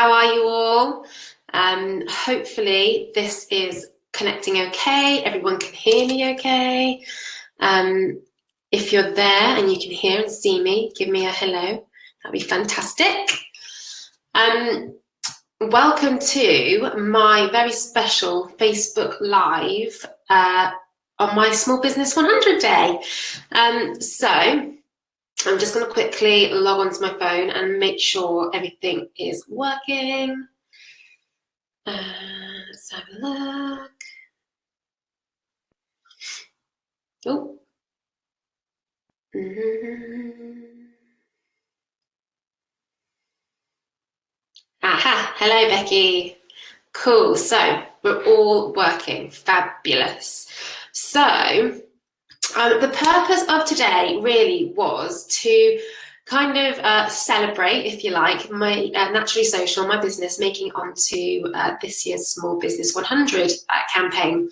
How are you all? Hopefully this is connecting okay. Everyone can hear me okay. If you're there and you can hear and see me, give me a hello. That'd be fantastic. Welcome to my very special Facebook Live on my Small Business 100 day. So I'm just going to quickly log onto my phone and make sure everything is working. Let's have a look. Oh. Aha, hello Becky. Cool, so we're all working, fabulous. So the purpose of today really was to kind of celebrate, if you like, my Naturally Social, my business, making it onto this year's Small Business 100 campaign.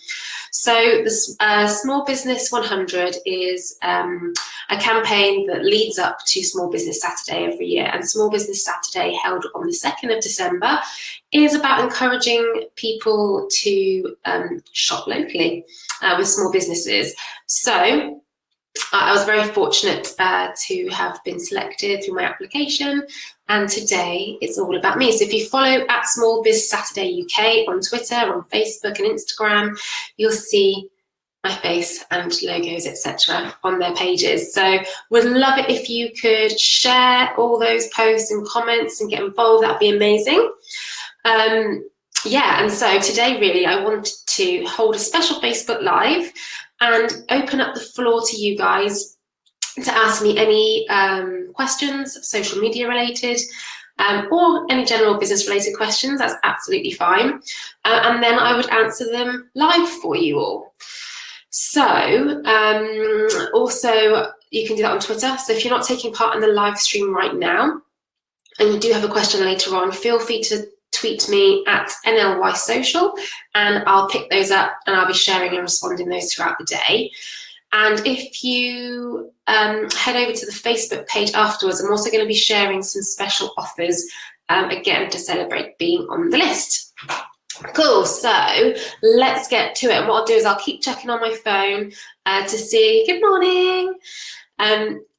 So the Small Business 100 is a campaign that leads up to Small Business Saturday every year. And Small Business Saturday, held on the 2nd of December, is about encouraging people to shop locally with small businesses. So I was very fortunate to have been selected through my application, and today it's all about me. So if you follow at Small Biz Saturday UK on Twitter, on Facebook and Instagram, you'll see my face and logos, etc. on their pages. So would love it if you could share all those posts and comments and get involved. That'd be amazing. Yeah, and so today really I wanted to hold a special Facebook Live and open up the floor to you guys to ask me any questions, social media related, or any general business related questions. That's absolutely fine. And then I would answer them live for you all. So also you can do that on Twitter. So if you're not taking part in the live stream right now and you do have a question later on, feel free to tweet me at NLY Social and I'll pick those up and I'll be sharing and responding those throughout the day. And if you head over to the Facebook page afterwards, I'm also going to be sharing some special offers again to celebrate being on the list. Cool, so let's get to it. And what I'll do is I'll keep checking on my phone to see, good morning,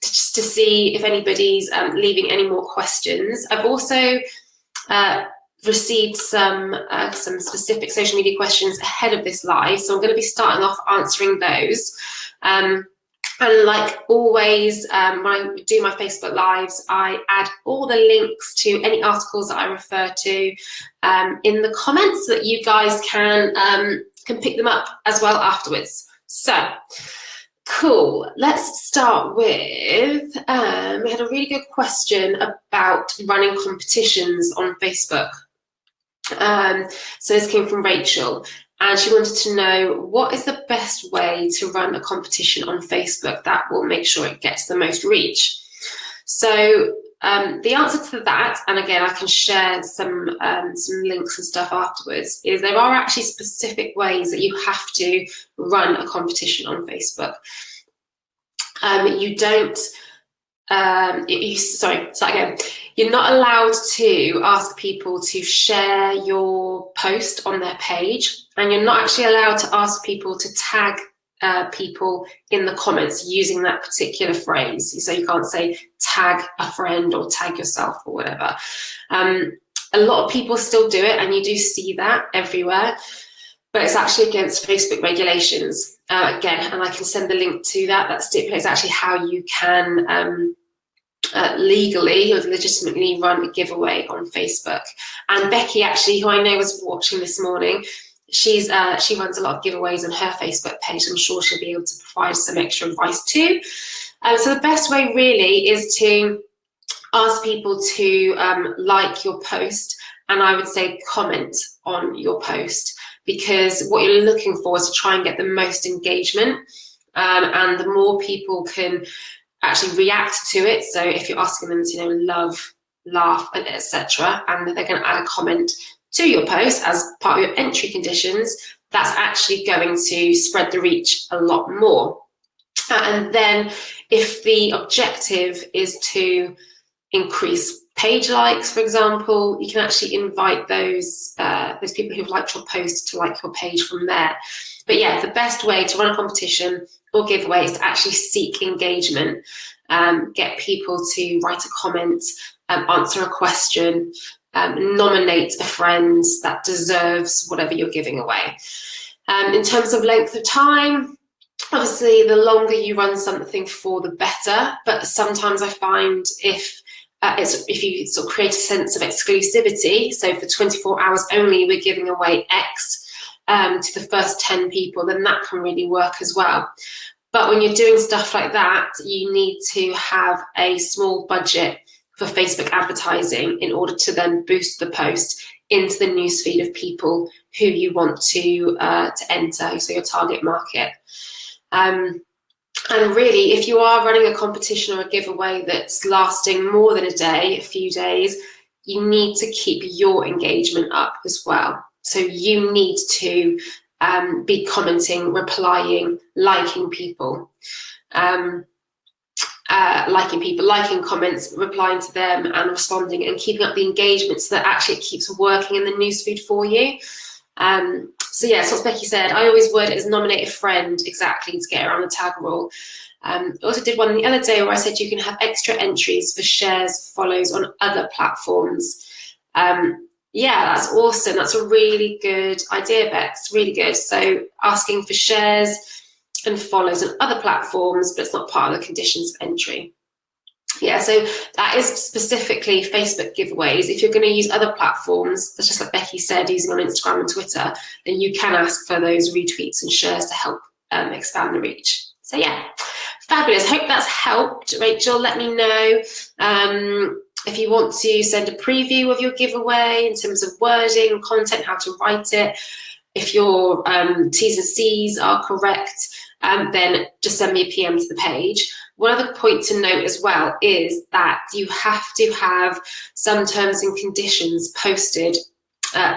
just to see if anybody's leaving any more questions. I've also received some specific social media questions ahead of this live, so I'm going to be starting off answering those. And like always, when I do my Facebook Lives, I add all the links to any articles that I refer to in the comments so that you guys can pick them up as well afterwards. So, cool. Let's start with, we had a really good question about running competitions on Facebook. So this came from Rachel, and she wanted to know what is the best way to run a competition on Facebook that will make sure it gets the most reach. So the answer to that, and again I can share some links and stuff afterwards, is there are actually specific ways that you have to run a competition on Facebook. You don't you're not allowed to ask people to share your post on their page, and you're not actually allowed to ask people to tag people in the comments using that particular phrase. So you can't say tag a friend or tag yourself or whatever. A lot of people still do it, and you do see that everywhere, but it's actually against Facebook regulations. Again, and I can send the link to that. That stipulates actually how you can legally or legitimately run a giveaway on Facebook. And Becky, actually, who I know was watching this morning, she runs a lot of giveaways on her Facebook page. I'm sure she'll be able to provide some extra advice too. So the best way really is to ask people to like your post, and I would say comment on your post, because what you're looking for is to try and get the most engagement, and the more people can actually react to it. So if you're asking them to, love, laugh, etc., and they're going to add a comment to your post as part of your entry conditions, that's actually going to spread the reach a lot more. And then if the objective is to increase page likes, for example, you can actually invite those people who've liked your post to like your page from there. But yeah, the best way to run a competition or giveaway is to actually seek engagement, get people to write a comment, answer a question, nominate a friend that deserves whatever you're giving away. In terms of length of time, obviously the longer you run something for, the better. But sometimes I find if you sort of create a sense of exclusivity, so for 24 hours only we're giving away X to the first 10 people, then that can really work as well. But when you're doing stuff like that, you need to have a small budget for Facebook advertising in order to then boost the post into the newsfeed of people who you want to enter, so your target market. And really, if you are running a competition or a giveaway that's lasting more than a day, a few days, you need to keep your engagement up as well. So you need to be commenting, replying, liking people, liking comments, replying to them and responding and keeping up the engagement so that actually it keeps working in the newsfeed for you. So yeah, so as Becky said, I always word it as nominate a friend, exactly, to get around the tag rule. I also did one the other day where I said you can have extra entries for shares, follows on other platforms. Yeah, that's awesome. That's a really good idea, Bex, really good. So asking for shares and follows on other platforms, but it's not part of the conditions of entry. Yeah, so that is specifically Facebook giveaways. If you're going to use other platforms, that's just like Becky said, using on Instagram and Twitter, then you can ask for those retweets and shares to help expand the reach. So yeah, fabulous. Hope that's helped. Rachel, let me know if you want to send a preview of your giveaway in terms of wording, content, how to write it. If your T's and C's are correct, then just send me a PM to the page. One other point to note as well is that you have to have some terms and conditions posted.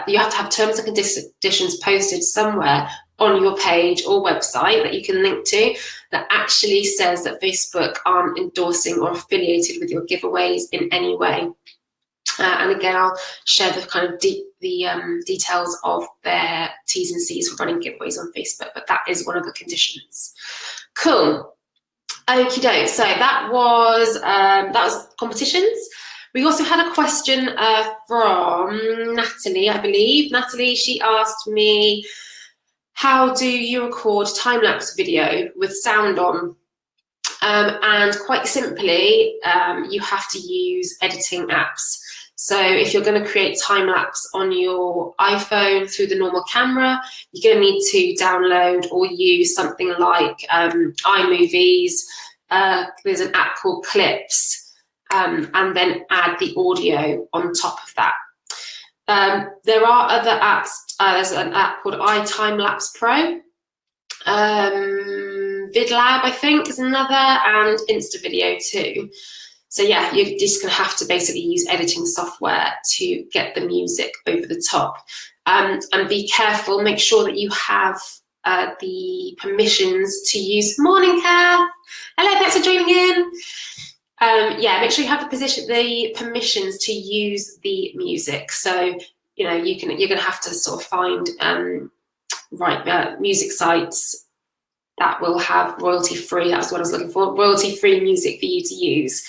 You have to have terms and conditions posted somewhere on your page or website that you can link to that actually says that Facebook aren't endorsing or affiliated with your giveaways in any way. And again, I'll share the kind of details of their T's and C's for running giveaways on Facebook, but that is one of the conditions. Cool. Okie doke. So that was competitions. We also had a question from Natalie, I believe. Natalie, she asked me, how do you record time-lapse video with sound on? And quite simply, you have to use editing apps. So if you're going to create time-lapse on your iPhone through the normal camera, you're going to need to download or use something like iMovies. There's an app called Clips, and then add the audio on top of that. There are other apps. There's an app called iTimelapse Pro. VidLab, I think, is another, and InstaVideo too. So yeah, you're just going to have to basically use editing software to get the music over the top. And be careful, make sure that you have the permissions to use. Morning, Kat. Hello, thanks for joining in. Yeah, make sure you have the permissions to use the music. So you know you're going to have to sort of find music sites that will have royalty-free. That's what I was looking for. Royalty-free music for you to use.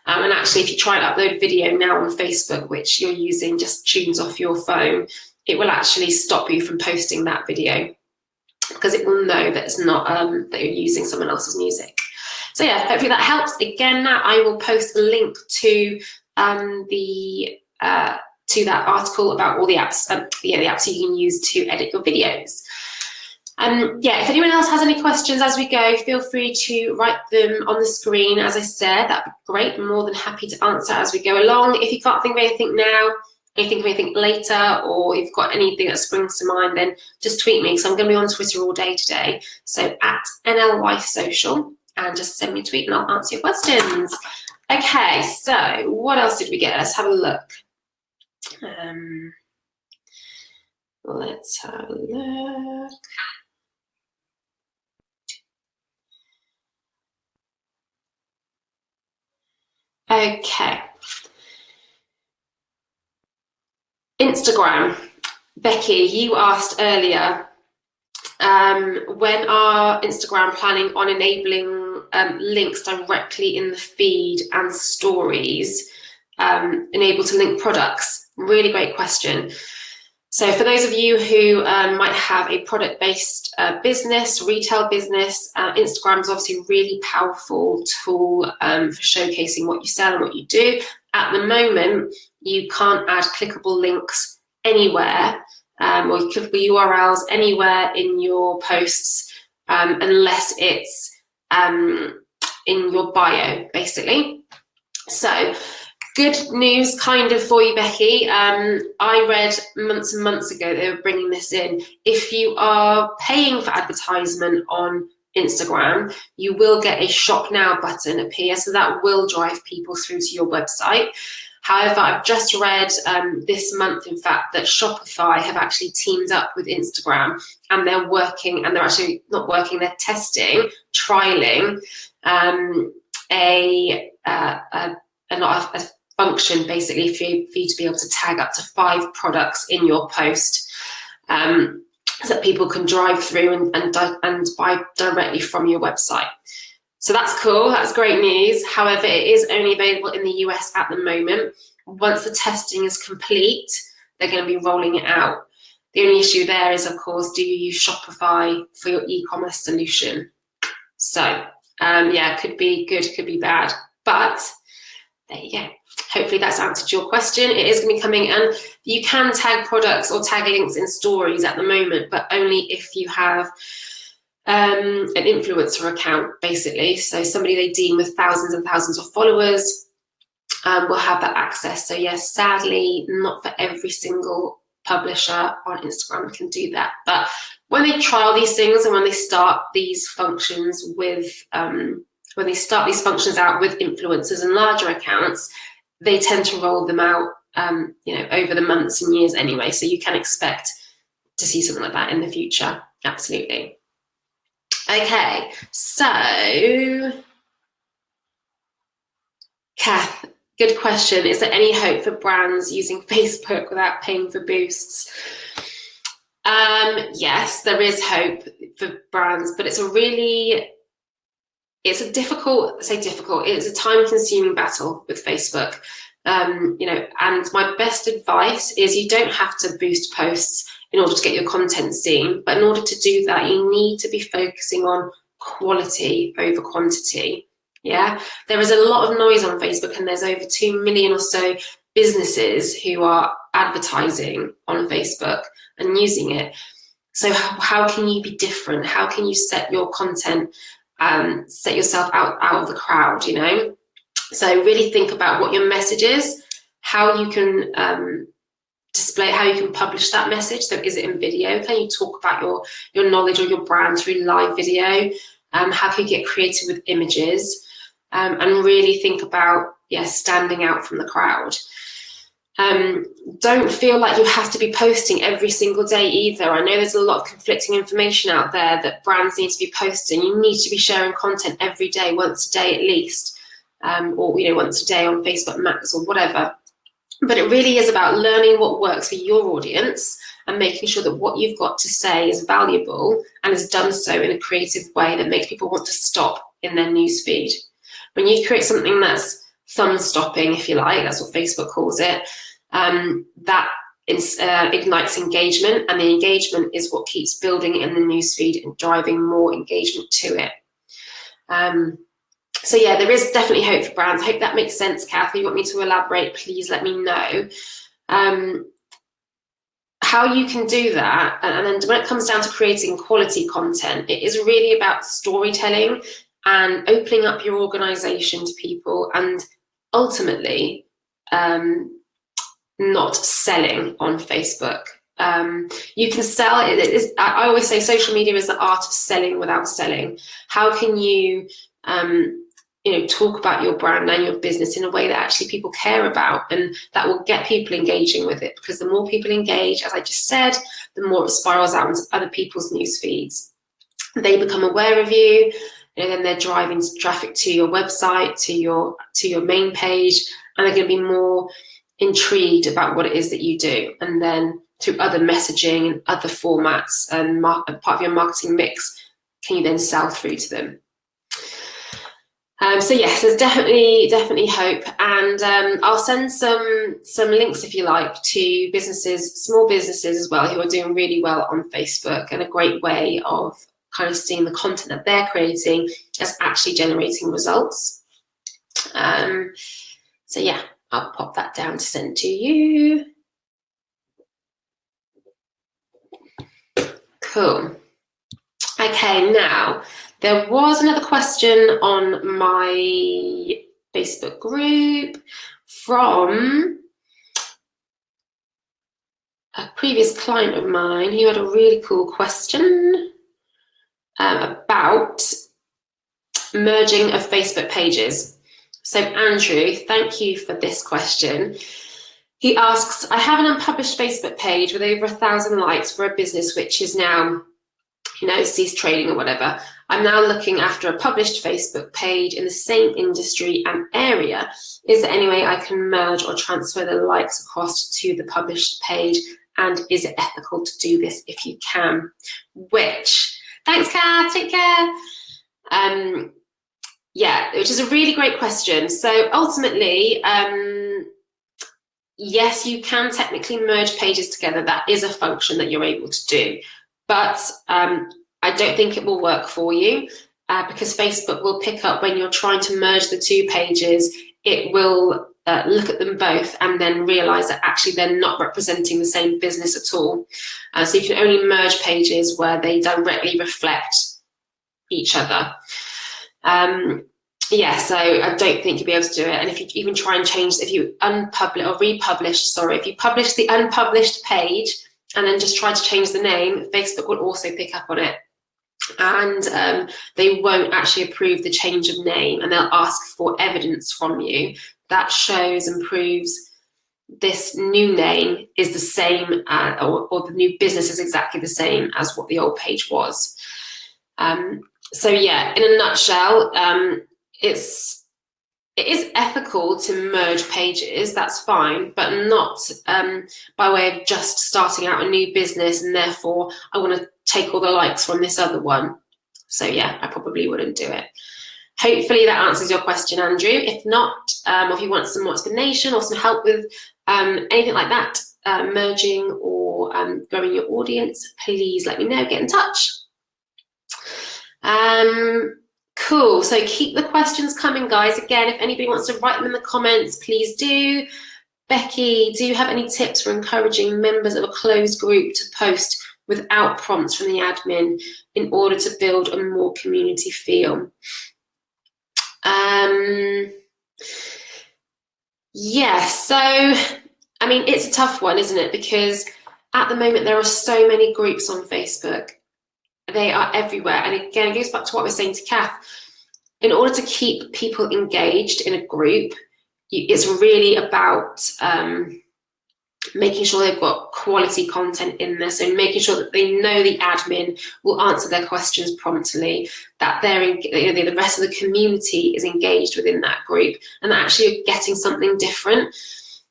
And actually, if you try and upload video now on Facebook, which you're using just tunes off your phone, it will actually stop you from posting that video because it will know that it's not that you're using someone else's music. So yeah, hopefully that helps. Again, I will post a link to that article about all the apps, the apps you can use to edit your videos. Yeah, if anyone else has any questions as we go, feel free to write them on the screen. As I said, that'd be great. I'm more than happy to answer as we go along. If you can't think of anything now, you think of anything later, or you've got anything that springs to mind, then just tweet me, because I'm going to be on Twitter all day today. So at NLYSocial, and just send me a tweet and I'll answer your questions. Okay, so what else did we get? Let's have a look. Let's have a look. Okay, Instagram. Becky, you asked earlier, when are Instagram planning on enabling links directly in the feed and stories, enabled to link products? Really great question. So for those of you who might have a product-based business, retail business, Instagram is obviously a really powerful tool for showcasing what you sell and what you do. At the moment, you can't add clickable links anywhere, or clickable URLs anywhere in your posts unless it's in your bio, basically. So good news kind of for you, Becky. I read months and months ago they were bringing this in. If you are paying for advertisement on Instagram, you will get a shop now button appear, so that will drive people through to your website. However, I've just read this month, in fact, that Shopify have actually teamed up with Instagram, and they're working, and they're actually not working, they're testing, trialing a function basically for you to be able to tag up to 5 products in your post, so that people can drive through and buy directly from your website. So that's cool, that's great news. However, it is only available in the US at the moment. Once the testing is complete, they're going to be rolling it out. The only issue there is, of course, do you use Shopify for your e-commerce solution? So yeah, could be good, could be bad, but there you go. Hopefully that's answered your question. It is going to be coming, and you can tag products or tag links in stories at the moment, but only if you have an influencer account, basically. So somebody they deem with thousands and thousands of followers will have that access. So yes, sadly, not for every single publisher on Instagram can do that. But when they trial these things and when they start these functions with out with influencers and larger accounts, they tend to roll them out over the months and years anyway. So you can expect to see something like that in the future. Absolutely. Okay, so Kath, good question. Is there any hope for brands using Facebook without paying for boosts? Yes, there is hope for brands, but it's a time-consuming battle with Facebook. And my best advice is you don't have to boost posts in order to get your content seen, but in order to do that, you need to be focusing on quality over quantity. Yeah, there is a lot of noise on Facebook, and there's over 2 million or so businesses who are advertising on Facebook and using it. So how can you be different? How can you set your content, set yourself out of the crowd, So really think about what your message is, how you can display, how you can publish that message. So is it in video? Can you talk about your knowledge or your brand through live video? How can you get creative with images? And really think about, standing out from the crowd. Don't feel like you have to be posting every single day either. I know there's a lot of conflicting information out there that brands need to be posting. You need to be sharing content every day, once a day at least, or once a day on Facebook Max or whatever. But it really is about learning what works for your audience and making sure that what you've got to say is valuable and is done so in a creative way that makes people want to stop in their newsfeed. When you create something that's thumb-stopping, if you like, that's what Facebook calls it, that ignites engagement, and the engagement is what keeps building in the newsfeed and driving more engagement to it. So yeah, there is definitely hope for brands. I hope that makes sense, Kath. If you want me to elaborate, please let me know. How you can do that, and then when it comes down to creating quality content, it is really about storytelling and opening up your organization to people, and ultimately not selling on Facebook. You can sell. I always say social media is the art of selling without selling. How can you talk about your brand and your business in a way that actually people care about, and that will get people engaging with it? Because the more people engage, as I just said, the more it spirals out into other people's news feeds. They become aware of you, and then they're driving traffic to your website, to your main page, and they're going to be more intrigued about what it is that you do, and then through other messaging and other formats and part of your marketing mix, can you then sell through to them? So yes, there's definitely hope, and I'll send some links, if you like, to businesses, small businesses as well, who are doing really well on Facebook, and a great way of kind of seeing the content that they're creating as actually generating results. So yeah, I'll pop that down to send to you. Cool. Okay, now there was another question on my Facebook group from a previous client of mine who had a really cool question about merging of Facebook pages. So Andrew, thank you for this question. He asks, I have an unpublished Facebook page with over 1,000 likes for a business which is now, ceased trading or whatever. I'm now looking after a published Facebook page in the same industry and area. Is there any way I can merge or transfer the likes across to the published page? And is it ethical to do this if you can? Thanks, Kat, take care. Yeah, which is a really great question. So ultimately, yes, you can technically merge pages together. That is a function that you're able to do. But I don't think it will work for you because Facebook will pick up when you're trying to merge the two pages. It will look at them both and then realize that actually they're not representing the same business at all. So you can only merge pages where they directly reflect each other. Yeah, so I don't think you'll be able to do it. And if you even try and change, if you if you publish the unpublished page and then just try to change the name, Facebook will also pick up on it. And they won't actually approve the change of name, and they'll ask for evidence from you that shows and proves this new name is the same, or the new business is exactly the same as what the old page was. So yeah, in a nutshell, it is ethical to merge pages, that's fine, but not by way of just starting out a new business and therefore I want to take all the likes from this other one. So yeah, I probably wouldn't do it. Hopefully that answers your question, Andrew. If not, or if you want some more explanation or some help with anything like that, merging or growing your audience, please let me know, get in touch. Cool, so keep the questions coming, guys. Again, if anybody wants to write them in the comments, please do. Becky, do you have any tips for encouraging members of a closed group to post without prompts from the admin in order to build a more community feel? Yeah, so, I mean, it's a tough one, isn't it? Because at the moment, there are so many groups on Facebook. They are everywhere. And again, it goes back to what we're saying to Kath. In order to keep people engaged in a group, it's really about making sure they've got quality content in there. So making sure that they know the admin will answer their questions promptly, that the rest of the community is engaged within that group, and that actually you're getting something different.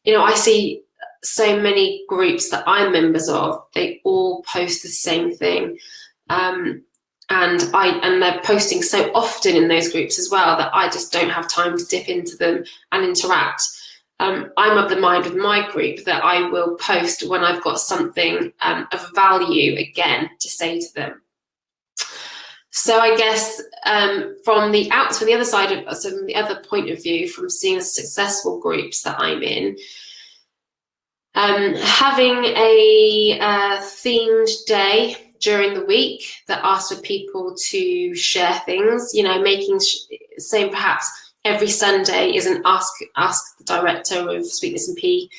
I see so many groups that I'm members of, they all post the same thing. And they're posting so often in those groups as well that I just don't have time to dip into them and interact. I'm of the mind with my group that I will post when I've got something of value again to say to them. So I guess from the other side of, so from the other point of view, from seeing the successful groups that I'm in, having a themed day during the week that asks for people to share things, saying perhaps every Sunday is an ask the director of Sweetness and Pea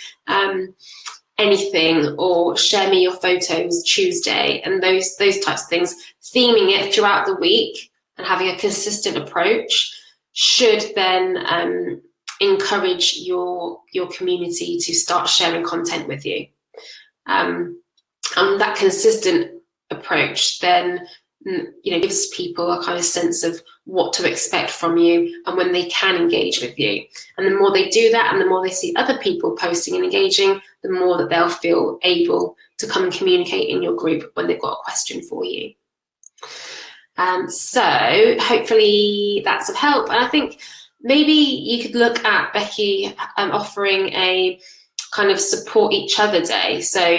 anything, or share me your photos Tuesday, and those types of things, theming it throughout the week and having a consistent approach should then encourage your community to start sharing content with you. And that consistent approach then gives people a kind of sense of what to expect from you and when they can engage with you. And the more they do that, and the more they see other people posting and engaging, the more that they'll feel able to come and communicate in your group when they've got a question for you. So hopefully that's of help. And I think maybe you could look at, Becky, offering a kind of support each other day. So,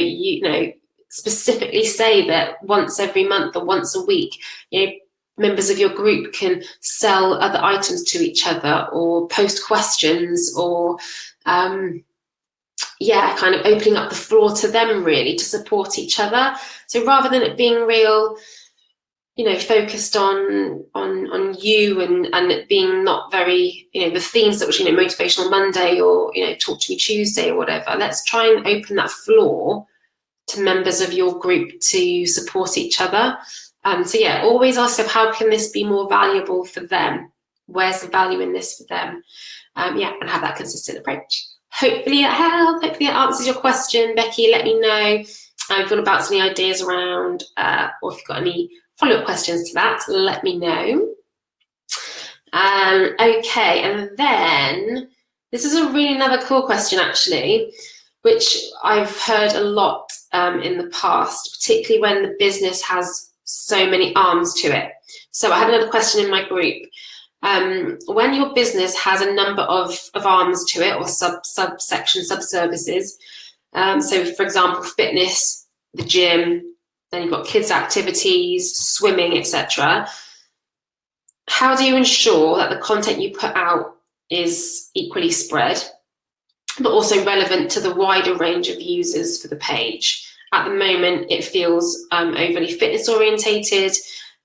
specifically say that once every month or once a week, members of your group can sell other items to each other, or post questions, or kind of opening up the floor to them really to support each other. So rather than it being real, focused on you and it being not very, the themes that was, Motivational Monday or, Talk to Me Tuesday or whatever, let's try and open that floor to members of your group to support each other. Always ask them, how can this be more valuable for them? Where's the value in this for them? And have that consistent approach. Hopefully it helped. Hopefully it answers your question, Becky. Let me know if you want to bounce any ideas around, or if you've got any follow-up questions to that, let me know. Okay, and then this is a really another cool question actually, which I've heard a lot in the past, particularly when the business has so many arms to it. So I had another question in my group. When your business has a number of arms to it, or subsections, sub-services, so for example, fitness, the gym, then you've got kids' activities, swimming, etc. How do you ensure that the content you put out is equally spread, but also relevant to the wider range of users for the page? At the moment, it feels overly fitness orientated,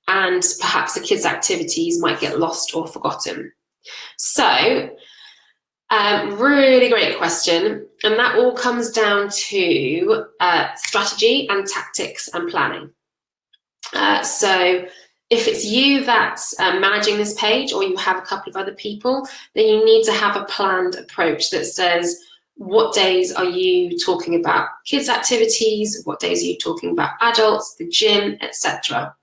and perhaps the kids' activities might get lost or forgotten. So, really great question. And that all comes down to strategy and tactics and planning. So if it's you that's managing this page, or you have a couple of other people, then you need to have a planned approach that says, what days are you talking about kids' activities? What days are you talking about adults, the gym, etc.?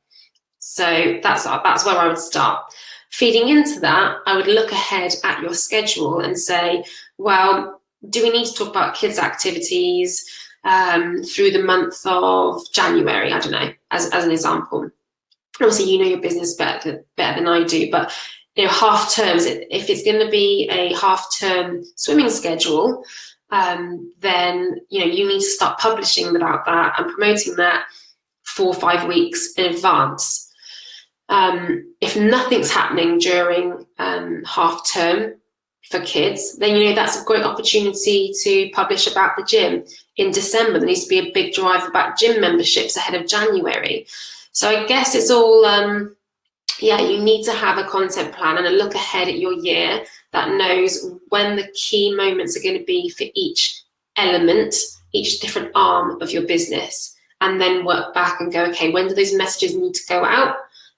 So that's where I would start. Feeding into that, I would look ahead at your schedule and say, well, do we need to talk about kids' activities through the month of January? I don't know, as an example. Obviously, you know your business better than I do, but half terms, if it's going to be a half-term swimming schedule, then you need to start publishing about that and promoting that 4 or 5 weeks in advance. If nothing's happening during half term for kids, then that's a great opportunity to publish about the gym. In December, there needs to be a big drive about gym memberships ahead of January. So I guess it's all you need to have a content plan and a look ahead at your year that knows when the key moments are going to be for each element, each different arm of your business, and then work back and go, okay, when do those messages need to go out?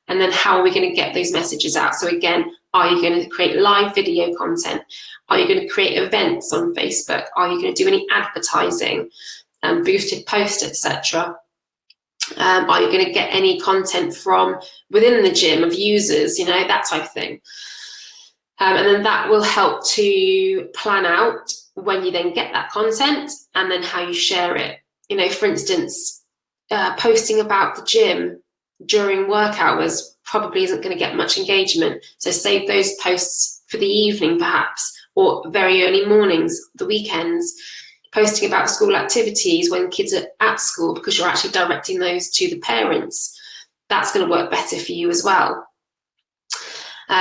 And then how are we going to get those messages out? So again, are you going to create live video content? Are you going to create events on Facebook? Are you going to do any advertising, boosted posts, etc.? Are you going to get any content from within the gym of users, that type of thing? And then that will help to plan out when you then get that content and then how you share it. For instance, posting about the gym during work hours probably isn't going to get much engagement. So save those posts for the evening perhaps, or very early mornings, the weekends, posting about school activities when kids are at school, because you're actually directing those to the parents. That's going to work better for you as well. So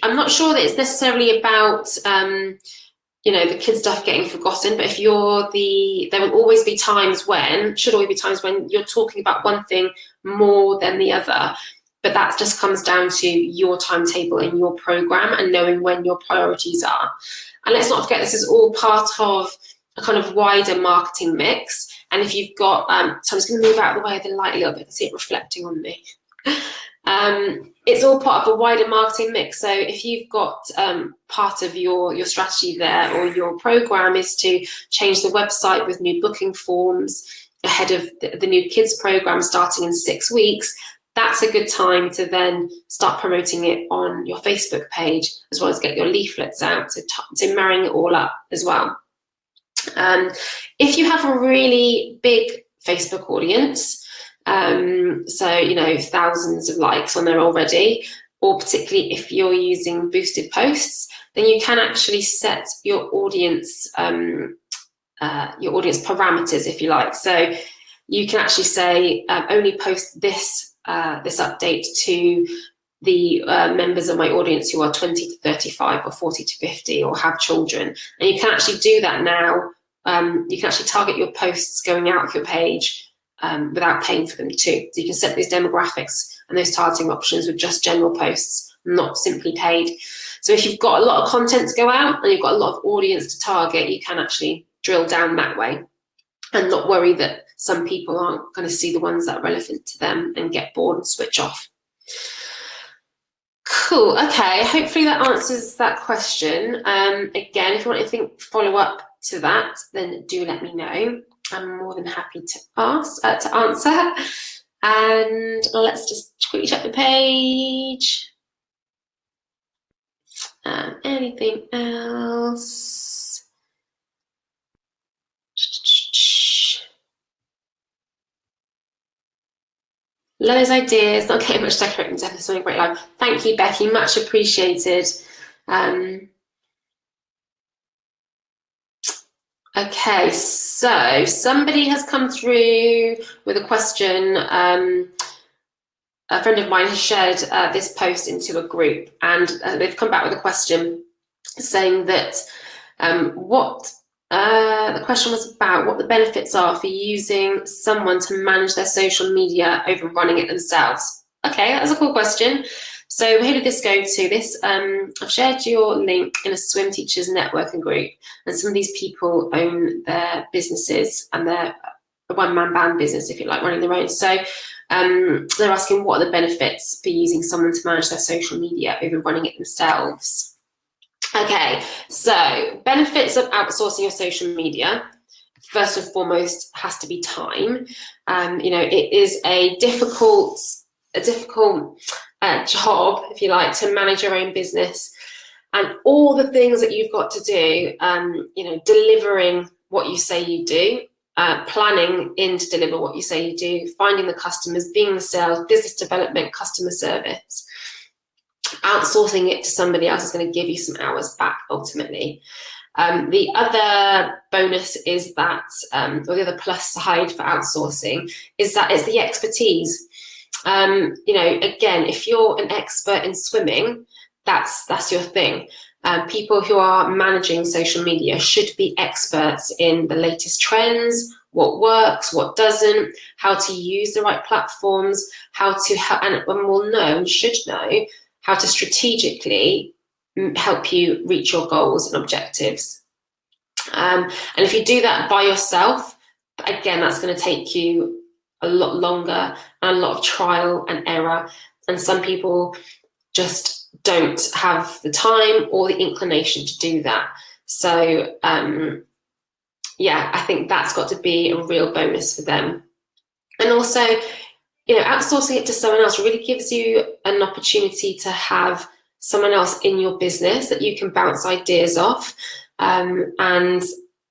I'm not sure that it's necessarily about the kid stuff getting forgotten, but if there will always be times when, should always be times when you're talking about one thing more than the other, but that just comes down to your timetable and your program and knowing when your priorities are. And let's not forget, this is all part of a kind of wider marketing mix. And if you've got, so I'm just going to move out of the way of the light a little bit, I can see it reflecting on me. It's all part of a wider marketing mix. So if you've got part of your strategy there, or your program is to change the website with new booking forms, ahead of the new kids program starting in 6 weeks, that's a good time to then start promoting it on your Facebook page, as well as get your leaflets out, so marrying it all up as well. If you have a really big Facebook audience, so you know, thousands of likes on there already, or particularly if you're using boosted posts, then you can actually set your audience parameters, if you like. So you can actually say only post this update to the members of my audience who are 20 to 35 or 40 to 50 or have children, and you can actually do that now. You can actually target your posts going out of your page without paying for them too. So you can set these demographics and those targeting options with just general posts, not simply paid. So if you've got a lot of content to go out and you've got a lot of audience to target, you can actually drill down that way and not worry that some people aren't going to see the ones that are relevant to them and get bored and switch off. Cool, okay, hopefully that answers that question. Again, if you want anything follow up to that, then do let me know. I'm more than happy to answer. And let's just quickly check the page. Anything else? Loads of ideas, not getting much decorating to this one, great live. Thank you, Becky, much appreciated. Okay, so somebody has come through with a question. A friend of mine has shared this post into a group, and they've come back with a question saying that the question was about what the benefits are for using someone to manage their social media over running it themselves. Okay, that's a cool question. So who did this go to? This I've shared your link in a swim teachers networking group, and some of these people own their businesses, and they're a one-man band business, if you like, running their own. So they're asking what are the benefits for using someone to manage their social media over running it themselves. Okay, so benefits of outsourcing your social media, first and foremost, has to be time. You know, it is a difficult job, if you like, to manage your own business and all the things that you've got to do. You know, delivering what you say you do, planning in to deliver what you say you do, finding the customers, being the sales, business development, customer service. Outsourcing it to somebody else is going to give you some hours back ultimately. The other bonus is that, or the other plus side for outsourcing is that it's the expertise. You know, again, if you're an expert in swimming, that's your thing. People who are managing social media should be experts in the latest trends, what works, what doesn't, how to use the right platforms, how to and will know and should know how to strategically help you reach your goals and objectives. And if you do that by yourself, again, that's going to take you a lot longer and a lot of trial and error. And some people just don't have the time or the inclination to do that. So yeah, I think that's got to be a real bonus for them. And also, you know, outsourcing it to someone else really gives you an opportunity to have someone else in your business that you can bounce ideas off, and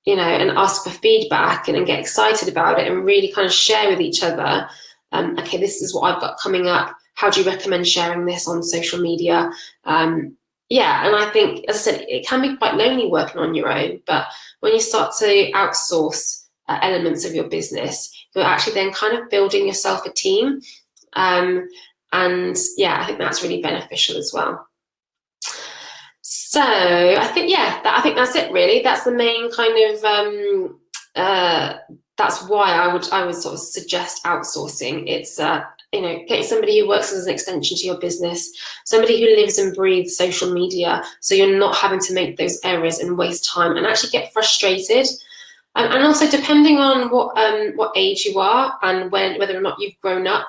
you know, and ask for feedback and get excited about it and really kind of share with each other. Okay, this is what I've got coming up. How do you recommend sharing this on social media? Yeah, and I think, as I said, it can be quite lonely working on your own, but when you start to outsource elements of your business, you're actually then kind of building yourself a team. And yeah, I think that's really beneficial as well. So I think, yeah, I think that's it really. That's the main kind of, that's why I would sort of suggest outsourcing. It's, you know, getting somebody who works as an extension to your business, somebody who lives and breathes social media, so you're not having to make those errors and waste time and actually get frustrated. And also, depending on what age you are and whether or not you've grown up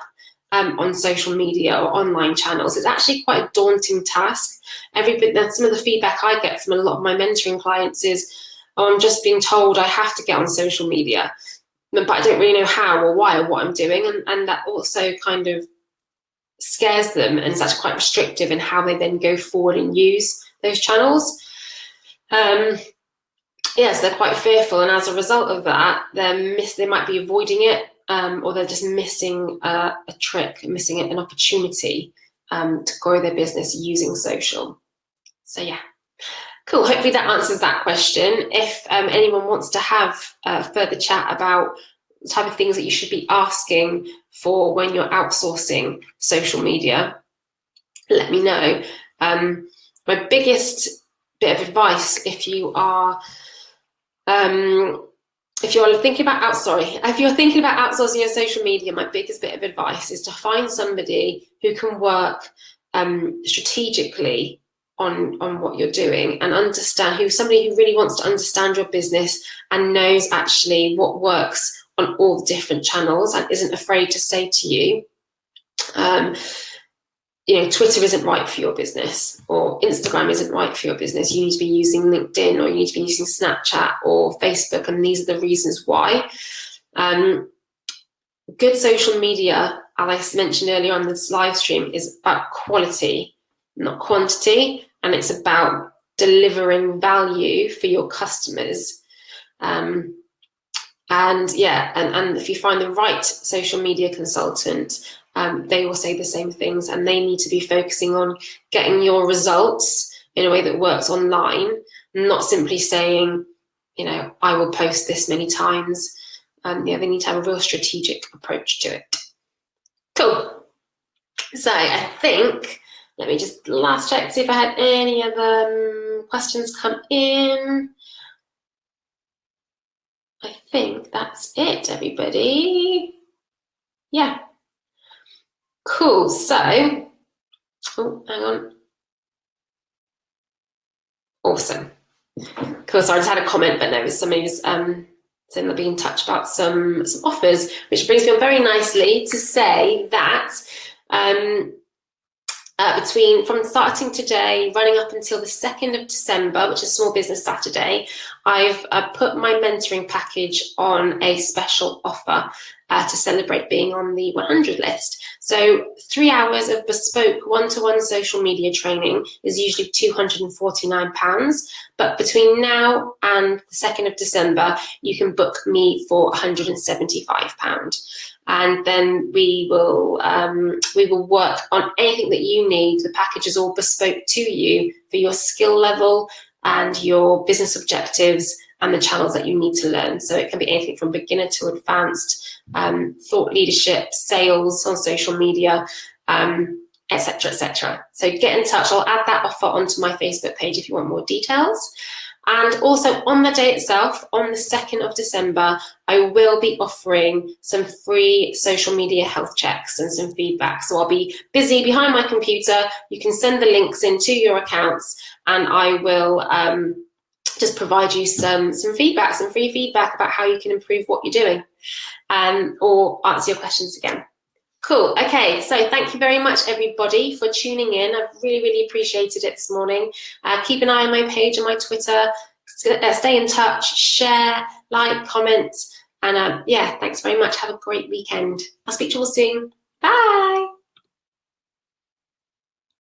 on social media or online channels, it's actually quite a daunting task. Some of the feedback I get from a lot of my mentoring clients is, oh, I'm just being told I have to get on social media. but I don't really know how or why or what I'm doing, and that also kind of scares them, and it's actually quite restrictive in how they then go forward and use those channels. Yes, they're quite fearful, and as a result of that, they might be avoiding it, or they're just missing a trick, missing an opportunity to grow their business using social. So yeah, cool. Hopefully that answers that question. If anyone wants to have a further chat about the type of things that you should be asking for when you're outsourcing social media, let me know. My biggest bit of advice, if you're thinking about outsourcing your social media, my biggest bit of advice is to find somebody who can work strategically on what you're doing, and somebody who really wants to understand your business and knows actually what works on all the different channels, and isn't afraid to say to you, Twitter isn't right for your business, or Instagram isn't right for your business. You need to be using LinkedIn, or you need to be using Snapchat or Facebook, and these are the reasons why. Good social media, as I mentioned earlier on this live stream, is about quality, not quantity, and it's about delivering value for your customers. And if you find the right social media consultant, they will say the same things, and they need to be focusing on getting your results in a way that works online, not simply saying, I will post this many times. They need to have a real strategic approach to it. Cool. So I think, let me just last check, see if I had any other questions come in. I think that's it, everybody. Yeah. Cool. So, oh, hang on. Awesome. Cool. So I just had a comment, but no, somebody was saying they'll be in touch about some offers, which brings me on very nicely to say that from starting today, running up until the 2nd of December, which is Small Business Saturday, I've put my mentoring package on a special offer to celebrate being on the 100 list. So 3 hours of bespoke one-to-one social media training is usually £249, but between now and the 2nd of December, you can book me for £175. And then we will work on anything that you need. The package is all bespoke to you for your skill level and your business objectives and the channels that you need to learn. So it can be anything from beginner to advanced, thought leadership, sales on social media, etc., etc. So get in touch. I'll add that offer onto my Facebook page if you want more details. And also on the day itself, on the 2nd of December, I will be offering some free social media health checks and some feedback. So I'll be busy behind my computer. You can send the links into your accounts, and I will just provide you some feedback, some free feedback about how you can improve what you're doing, or answer your questions again. Cool. Okay, so thank you very much, everybody, for tuning in. I've really, really appreciated it this morning. Keep an eye on my page and my Twitter. Stay in touch, share, like, comment, and yeah, thanks very much. Have a great weekend. I'll speak to you all soon. Bye.